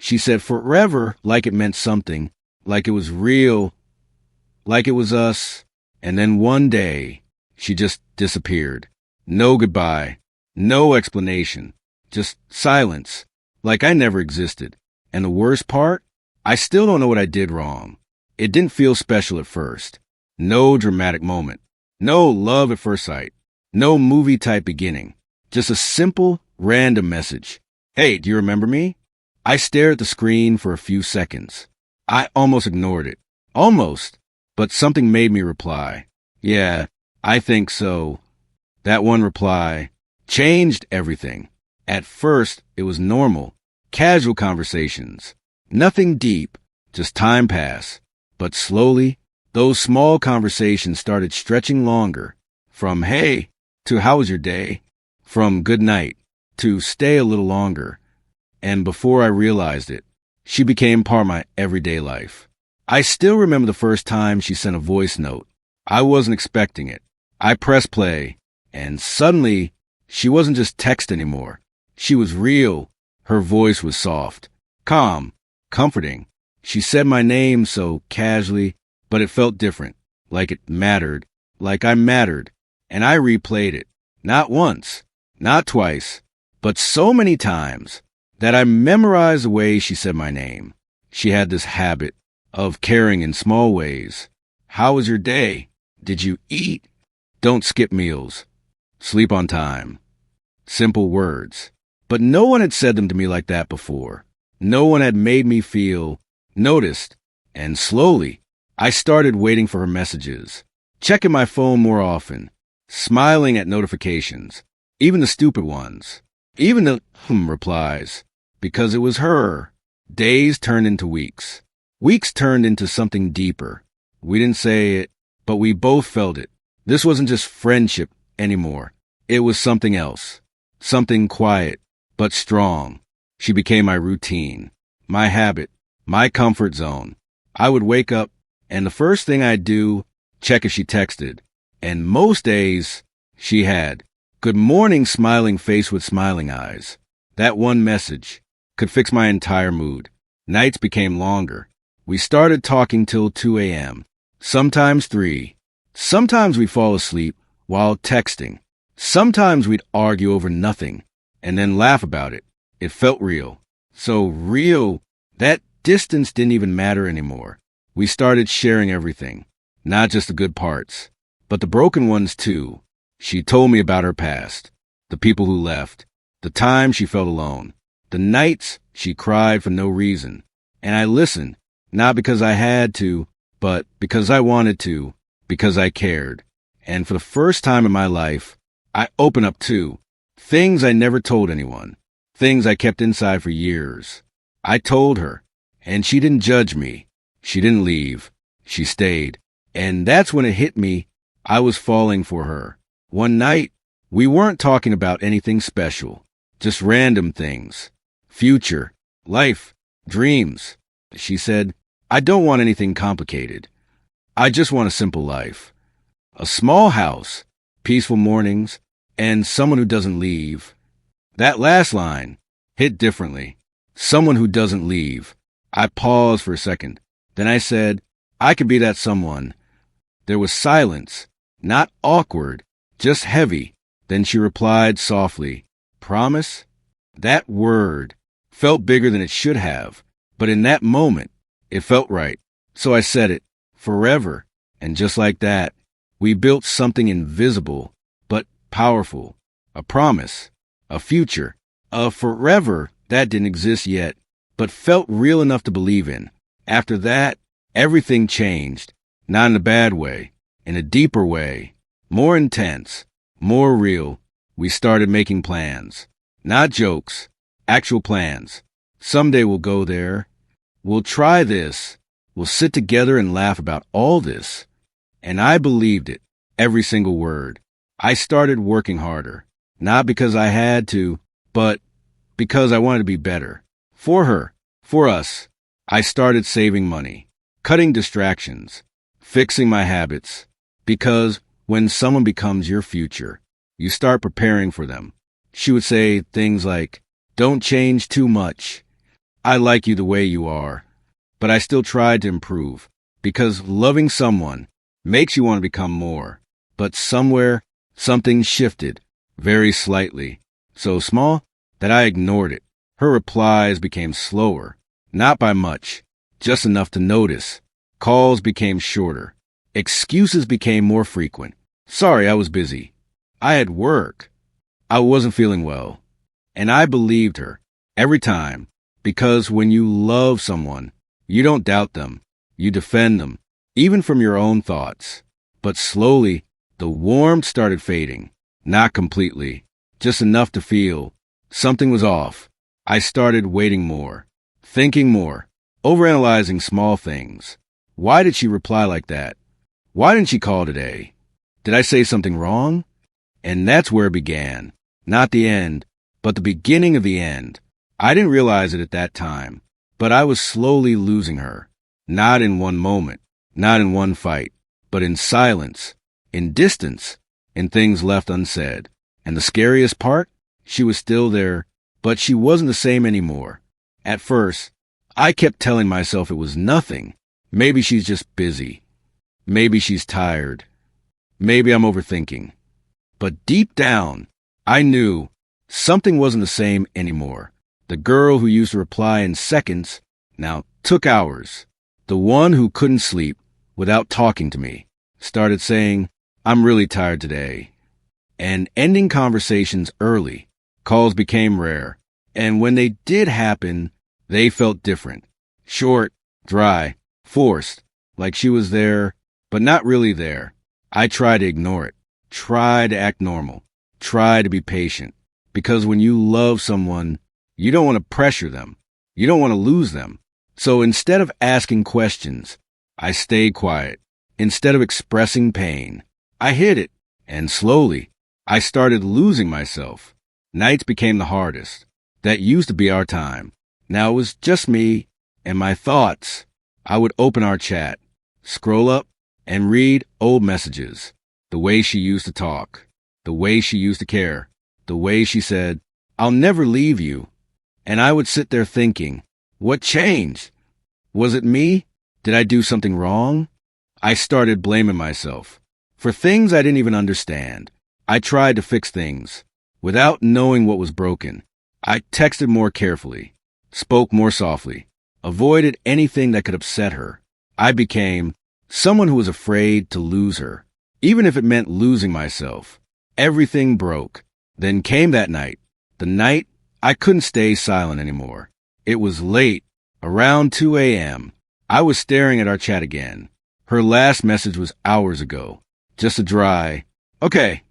She said forever like it meant something, like it was real, like it was us. And then one day, she just disappeared. No goodbye, no explanation, just silence, like I never existed. And the worst part? I still don't know what I did wrong. It didn't feel special at first. No dramatic moment. No love at first sight. No movie-type beginning. Just a simple, random message. Hey, do you remember me? I stared at the screen for a few seconds. I almost ignored it. Almost. But something made me reply. Yeah, I think so. That one reply changed everything. At first, it was normal, casual conversations. Nothing deep, just time pass. But slowly, those small conversations started stretching longer. From hey to how was your day? From good night to stay a little longer. And before I realized it, she became part of my everyday life. I still remember the first time she sent a voice note. I wasn't expecting it. I pressed play, and suddenly, she wasn't just text anymore. She was real. Her voice was soft, calm, comforting. She said my name so casually, but it felt different, like it mattered, like I mattered. And I replayed it, not once, not twice, but so many times that I memorized the way she said my name. She had this habit of caring in small ways. How was your day? Did you eat? Don't skip meals. Sleep on time. Simple words. But no one had said them to me like that before. No one had made me feel noticed. And slowly, I started waiting for her messages, checking my phone more often, smiling at notifications, even the stupid ones, even the replies, because it was her. Days turned into weeks. Weeks turned into something deeper. We didn't say it, but we both felt it. This wasn't just friendship anymore. It was something else. Something quiet, but strong. She became my routine, my habit, my comfort zone. I would wake up, and the first thing I'd do, check if she texted. And most days, she had. Good morning, smiling face with smiling eyes. That one message could fix my entire mood. Nights became longer. We started talking till 2 a.m., sometimes 3. Sometimes we'd fall asleep while texting. Sometimes we'd argue over nothing and then laugh about it. It felt real. So real that distance didn't even matter anymore. We started sharing everything, not just the good parts, but the broken ones too. She told me about her past, the people who left, the time she felt alone, the nights she cried for no reason. And I listened, not because I had to, but because I wanted to, because I cared. And for the first time in my life, I opened up too. Things I never told anyone. Things I kept inside for years. I told her, and she didn't judge me. She didn't leave. She stayed. And that's when it hit me. I was falling for her. One night, we weren't talking about anything special, just random things. Future, life, dreams. She said, I don't want anything complicated. I just want a simple life. A small house, peaceful mornings, and someone who doesn't leave. That last line hit differently. Someone who doesn't leave. I paused for a second. Then I said, I could be that someone. There was silence, not awkward, just heavy. Then she replied softly, Promise? That word felt bigger than it should have, but in that moment, it felt right. So I said it, forever. And just like that, we built something invisible, but powerful. A promise, a future, a forever that didn't exist yet, but felt real enough to believe in. After that, everything changed. Not in a bad way, in a deeper way, more intense, more real. We started making plans. Not jokes, actual plans. Someday we'll go there. We'll try this. We'll sit together and laugh about all this. And I believed it, every single word. I started working harder, not because I had to, but because I wanted to be better. For her, for us. I started saving money, cutting distractions, fixing my habits. Because when someone becomes your future, you start preparing for them. She would say things like, don't change too much. I like you the way you are. But I still tried to improve, because loving someone makes you want to become more. But somewhere, something shifted, very slightly, so small that I ignored it. Her replies became slower, not by much, just enough to notice. Calls became shorter. Excuses became more frequent. Sorry, I was busy. I had work. I wasn't feeling well. And I believed her every time, because when you love someone, you don't doubt them. You defend them, even from your own thoughts. But slowly, the warmth started fading. Not completely, just enough to feel something was off. I started waiting more, thinking more, overanalyzing small things. Why did she reply like that? Why didn't she call today? Did I say something wrong? And that's where it began. Not the end, but the beginning of the end. I didn't realize it at that time, but I was slowly losing her. Not in one moment, not in one fight, but in silence, in distance, in things left unsaid. And the scariest part? She was still there, but she wasn't the same anymore. At first, I kept telling myself it was nothing. Maybe she's just busy. Maybe she's tired. Maybe I'm overthinking. But deep down, I knew something wasn't the same anymore. The girl who used to reply in seconds now took hours. The one who couldn't sleep without talking to me started saying, "I'm really tired today." And ending conversations early. Calls became rare. And when they did happen, they felt different. Short, dry, forced, like she was there, but not really there. I tried to ignore it. Try to act normal. Try to be patient. Because when you love someone, you don't want to pressure them. You don't want to lose them. So instead of asking questions, I stayed quiet. Instead of expressing pain, I hid it. And slowly, I started losing myself. Nights became the hardest. That used to be our time. Now it was just me and my thoughts. I would open our chat, scroll up, and read old messages. The way she used to talk. The way she used to care. The way she said, "I'll never leave you." And I would sit there thinking, what changed? Was it me? Did I do something wrong? I started blaming myself for things I didn't even understand. I tried to fix things without knowing what was broken. I texted more carefully, spoke more softly, avoided anything that could upset her. I became someone who was afraid to lose her, even if it meant losing myself. Everything broke. Then came that night, the night I couldn't stay silent anymore. It was late, around 2 a.m. I was staring at our chat again. Her last message was hours ago, just a dry, "Okay."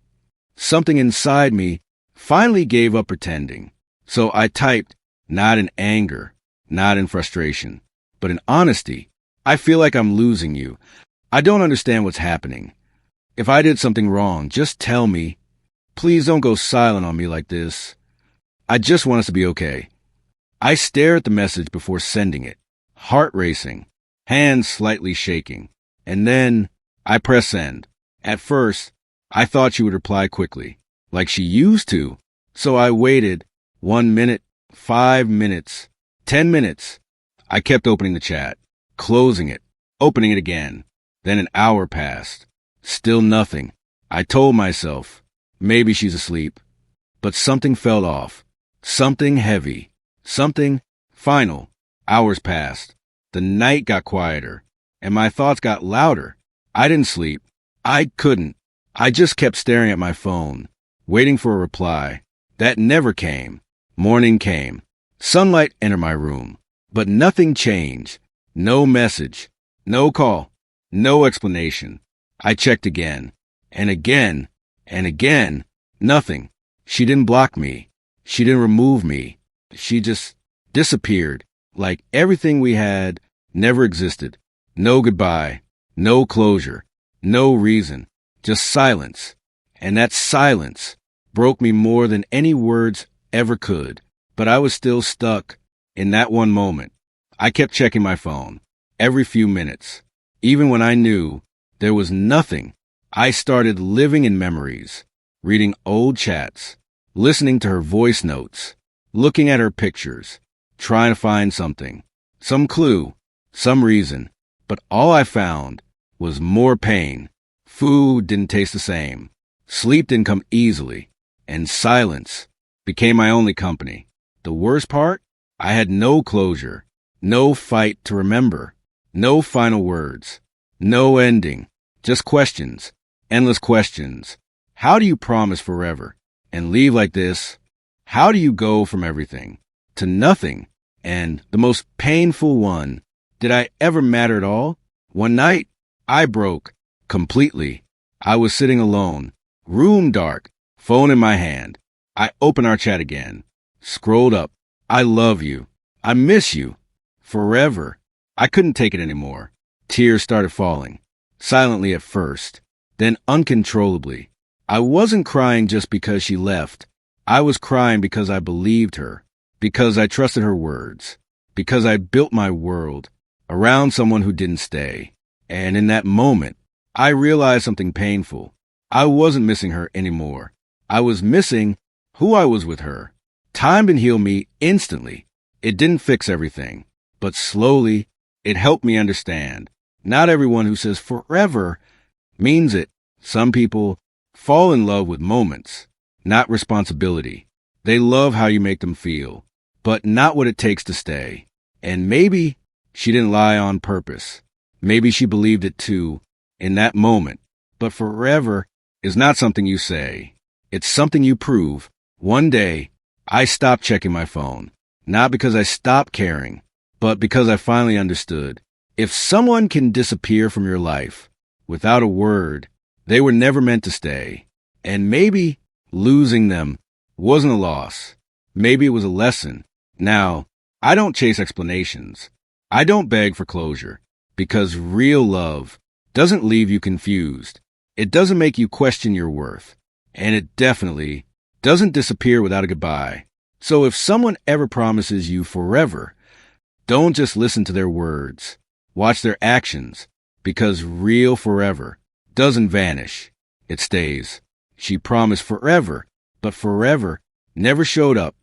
Something inside me finally gave up pretending. So I typed, not in anger, not in frustration, but in honesty. "I feel like I'm losing you. I don't understand what's happening. If I did something wrong, just tell me. Please don't go silent on me like this. I just want us to be okay." I stared at the message before sending it, heart racing, hands slightly shaking. And then I pressed send. At first, I thought she would reply quickly, like she used to. So I waited 1 minute, 5 minutes, 10 minutes. I kept opening the chat, closing it, opening it again. Then an hour passed. Still nothing. I told myself, maybe she's asleep. But something fell off. Something heavy. Something final. Hours passed. The night got quieter, and my thoughts got louder. I didn't sleep. I couldn't. I just kept staring at my phone, waiting for a reply. That never came. Morning came. Sunlight entered my room. But nothing changed. No message. No call. No explanation. I checked again. And again. And again. Nothing. She didn't block me. She didn't remove me. She just disappeared. Like everything we had never existed. No goodbye. No closure. No reason. Just silence. And that silence broke me more than any words ever could. But I was still stuck in that one moment. I kept checking my phone every few minutes. Even when I knew there was nothing, I started living in memories, reading old chats, listening to her voice notes, looking at her pictures. trying to find something, some clue, some reason. But all I found was more pain. Food didn't taste the same. Sleep didn't come easily. And silence became my only company. The worst part? I had no closure, no fight to remember, no final words, no ending, just questions, endless questions. How do you promise forever and leave like this? How do you go from everything to nothing? And the most painful one, did I ever matter at all? One night, I broke completely. I was sitting alone, room dark, phone in my hand. I opened our chat again, scrolled up. I love you. I miss you. Forever. I couldn't take it anymore. Tears started falling, silently at first, then uncontrollably. I wasn't crying just because she left. I was crying because I believed her, because I trusted her words, because I built my world around someone who didn't stay. And in that moment, I realized something painful. I wasn't missing her anymore. I was missing who I was with her. Time didn't heal me instantly. It didn't fix everything. But slowly, it helped me understand. Not everyone who says forever means it. Some people fall in love with moments, not responsibility. They love how you make them feel, but not what it takes to stay. And maybe she didn't lie on purpose. Maybe she believed it too in that moment. But forever is not something you say. It's something you prove. One day, I stopped checking my phone, not because I stopped caring, but because I finally understood. If someone can disappear from your life without a word, they were never meant to stay. And maybe losing them wasn't a loss. Maybe it was a lesson. Now, I don't chase explanations. I don't beg for closure, because real love doesn't leave you confused. It doesn't make you question your worth. And it definitely doesn't disappear without a goodbye. So if someone ever promises you forever, don't just listen to their words. Watch their actions, because real forever doesn't vanish. It stays. She promised forever, but forever never showed up.